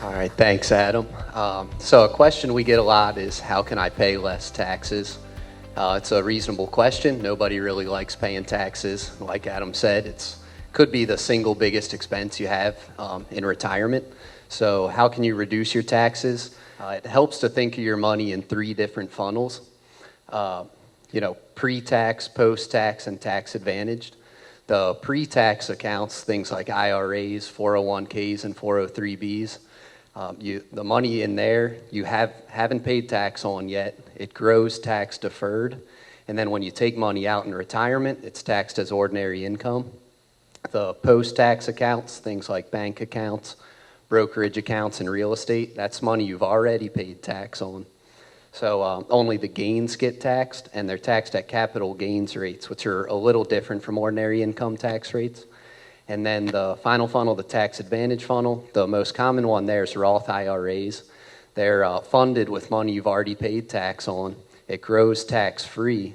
All right, thanks, Adam. So a question we get a lot is, how can I pay less taxes? It's a reasonable question. Nobody really likes paying taxes. Like Adam said, could be the single biggest expense you have in retirement. So how can you reduce your taxes? It helps to think of your money in three different funnels. Pre-tax, post-tax, and tax-advantaged. The pre-tax accounts, things like IRAs, 401ks, and 403bs, the money in there you haven't paid tax on yet. It grows tax deferred, and then when you take money out in retirement, it's taxed as ordinary income. The post-tax accounts, things like bank accounts, brokerage accounts, and real estate, that's money you've already paid tax on. So only the gains get taxed, and they're taxed at capital gains rates, which are a little different from ordinary income tax rates. And then the final funnel, the tax advantage funnel, the most common one there is Roth IRAs. They're funded with money you've already paid tax on. It grows tax-free,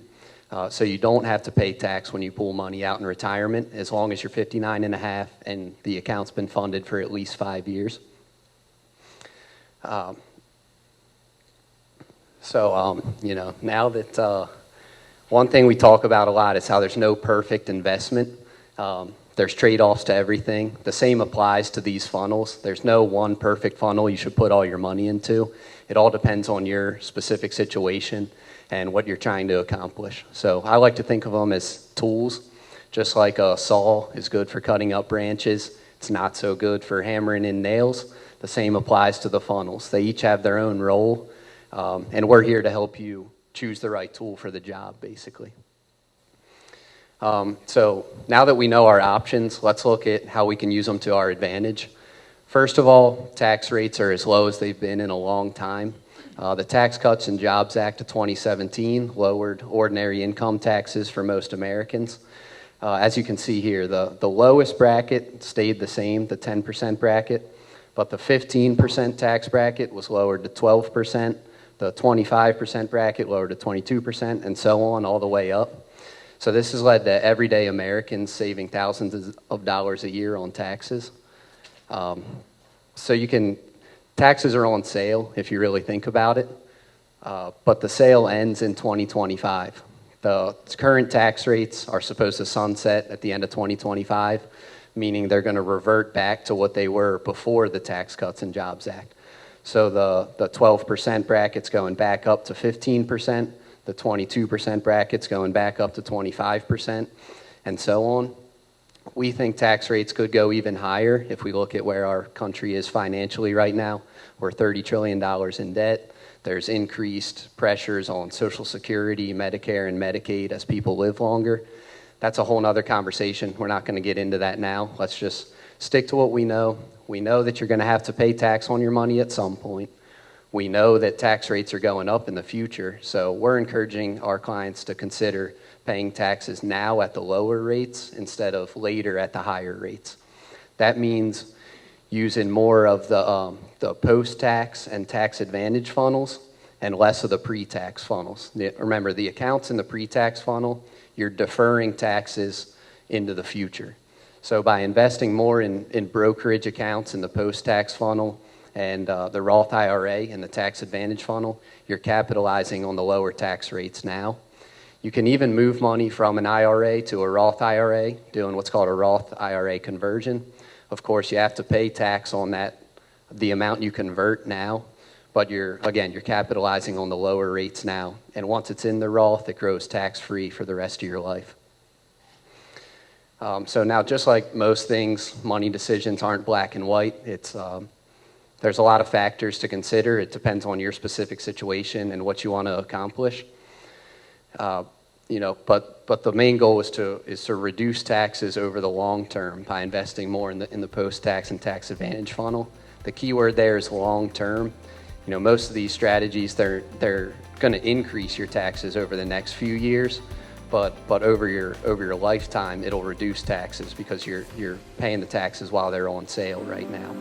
so you don't have to pay tax when you pull money out in retirement, as long as you're 59 and a half and the account's been funded for at least 5 years. Now that one thing we talk about a lot is how there's no perfect investment. There's trade-offs to everything. The same applies to these funnels. There's no one perfect funnel you should put all your money into. It all depends on your specific situation and what you're trying to accomplish. So I like to think of them as tools. Just like a saw is good for cutting up branches, it's not so good for hammering in nails. The same applies to the funnels. They each have their own role. And we're here to help you choose the right tool for the job, basically. So now that we know our options, let's look at how we can use them to our advantage. First of all, tax rates are as low as they've been in a long time. The Tax Cuts and Jobs Act of 2017 lowered ordinary income taxes for most Americans. As you can see here, the lowest bracket stayed the same, the 10% bracket, but the 15% tax bracket was lowered to 12%. The 25% bracket lowered to 22%, and so on, all the way up. So this has led to everyday Americans saving thousands of dollars a year on taxes. Taxes are on sale if you really think about it, but the sale ends in 2025. The current tax rates are supposed to sunset at the end of 2025, meaning they're going to revert back to what they were before the Tax Cuts and Jobs Act. So the 12% bracket's going back up to 15%, the 22% bracket's going back up to 25%, and so on. We think tax rates could go even higher if we look at where our country is financially right now. We're $30 trillion in debt. There's increased pressures on Social Security, Medicare, and Medicaid as people live longer. That's a whole nother conversation. We're not going to get into that now. Let's just stick to what we know. We know that you're going to have to pay tax on your money at some point. We know that tax rates are going up in the future, so we're encouraging our clients to consider paying taxes now at the lower rates instead of later at the higher rates. That means using more of the post-tax and tax advantage funnels and less of the pre-tax funnels. Remember, the accounts in the pre-tax funnel, you're deferring taxes into the future. So by investing more in brokerage accounts in the post-tax funnel and the Roth IRA in the tax advantage funnel, you're capitalizing on the lower tax rates now. You can even move money from an IRA to a Roth IRA, doing what's called a Roth IRA conversion. Of course, you have to pay tax on the amount you convert now, but you're capitalizing on the lower rates now. And once it's in the Roth, it grows tax-free for the rest of your life. So now, just like most things, money decisions aren't black and white. There's a lot of factors to consider. It depends on your specific situation and what you want to accomplish. But the main goal is to reduce taxes over the long term by investing more in the post-tax and tax advantage funnel. The key word there is long term. Most of these strategies, they're going to increase your taxes over the next few years. But over your lifetime, it'll reduce taxes because you're paying the taxes while they're on sale right now.